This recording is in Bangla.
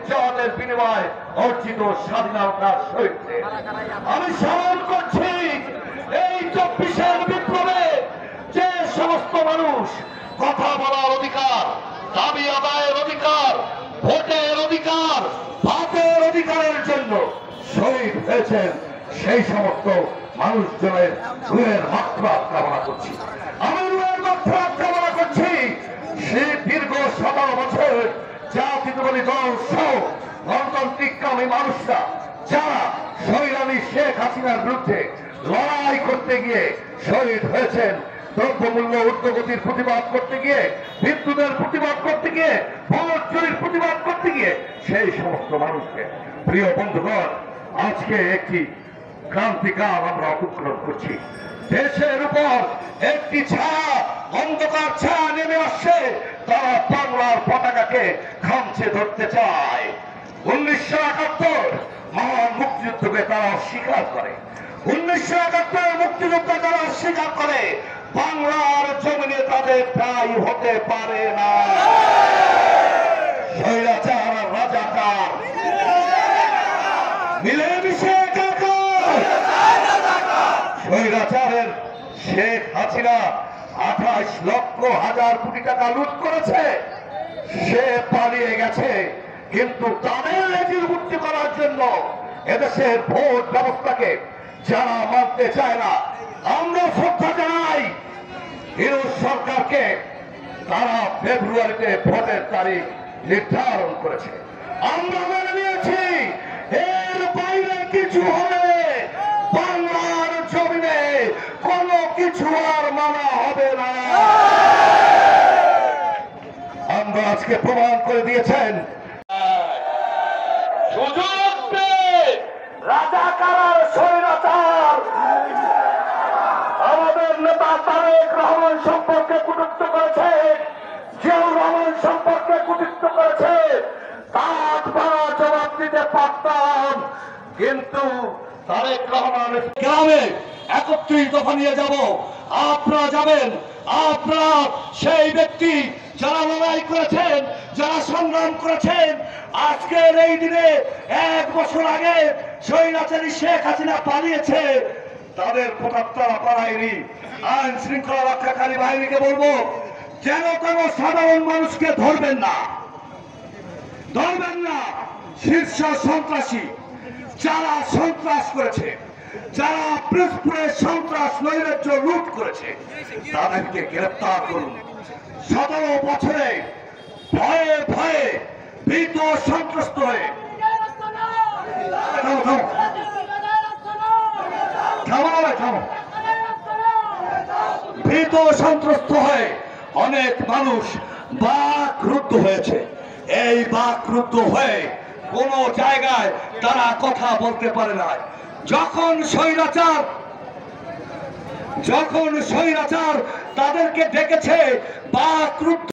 নির্যাতনের বিনিময়ে অর্জিত স্বাধীনতার সহিতে আমি স্মরণ করছি এই 24-এর বিপ্লবে যে সমস্ত মানুষ কথা বলার অধিকার, দাবি আদায়ের অধিকার, ভোটের অধিকার, ভাতের অধিকারের জন্য শহীদ হয়েছেন, সেই সমস্ত মানুষজনের রুহের মাগফিরাত কামনা করছি। আমি রুহের মাগফিরাত কামনা করছি সেই দীর্ঘ 17 বছর জাতীয়তাবাদী দল সহ গণতান্ত্রিককামী মানুষরা যারা স্বৈরানী শেখ হাসিনার বিরুদ্ধে লড়াই করতে গিয়ে শহীদ হয়েছেন, দ্রব্যমূল্য ঊর্ধ্বগতির প্রতিবাদ করতে গিয়ে, বিদ্যুতের প্রতিবাদ করতে গিয়ে, ভোট চুরির প্রতিবাদ করতে গিয়ে, সেই সমস্ত মানুষকে প্রিয় বন্ধুগণ আজকে একটি ক্রান্তিকাল আমরা অতিক্রম করছি। দেশের উপর একটি ছায়া, অন্ধকার ছায়া নেমে আসছে, তারা বাংলার পতাকাকে খামচে ধরতে চায়। 1971 মহান মুক্তিযুদ্ধকে তারা অস্বীকার করে, 1971 মুক্তিযুদ্ধ তারা অস্বীকার করে, বাংলার জমিনে তাদের ঠাঁই হতে পারে না। স্বৈরাচার আর রাজাকার মিলেমিশে একাকার। স্বৈরাচারের শেখ হাসিনা 28 লক্ষ হাজার কোটি টাকা লুট করেছে, সে পালিয়ে গেছে, কিন্তু তাদের লেজির মুক্তি করার জন্য এদেশের ভোট ব্যবস্থাকে যারা মানতে চায় না, আমরা শ্রদ্ধা জানাই ইউনূস সরকারকে। তারা ফেব্রুয়ারিতে ভোটের তারিখ নির্ধারণ করেছে, আমরা মেনে নিয়েছি। এর বাইরে কিছু হলে বাংলার জমিনে কোনো কিছু আর মানা হবে না। আমরা আজকে প্রমাণ করে দিয়েছেন সুযোগ পেয়ে রাজাকার আর স্বৈরাচার আমাদের নেতা তারেক রহমান সম্পর্কে কটূক্তি করেছে, জিয়াউর রহমান সম্পর্কে কটূক্তি করেছে, তার জবাব দিতে পারতাম, কিন্তু তারেক রহমানের গ্রামে 31 দফা নিয়ে যাব, আপনারা যাবেন। আপনারা সেই ব্যক্তি যারা লড়াই করেছেন, যারা সংগ্রাম করেছেন, আজকের এই দিনে 1 বছর আগে স্বৈরাচারী শেখ হাসিনা পালিয়েছে, তাদের প্রতাপতারা পালায়নি। আইন শৃঙ্খলা রক্ষাকারী বাহিনীকে বলবো যেন কোনো সাধারণ মানুষকে ধরবেন না, ধরবেন না। শীর্ষ সন্ত্রাসী যারা সন্ত্রাস করেছে, যারা পিরোজপুরে সন্ত্রাস নৈরাজ্য লুট করেছে, তাদেরকে গ্রেফতার করুন। 17 বছরে ভয়ে ভয়ে ভীত সন্ত্রস্ত হয়ে ভীত সন্ত্রস্ত হয়ে অনেক মানুষ বাকরুদ্ধ হয়েছে। এই বাকরুদ্ধ হয়ে কোন জায়গায় তারা কথা বলতে পারে না। যখন স্বৈরাচার তাদেরকে ডেকেছে বাকরুদ্ধ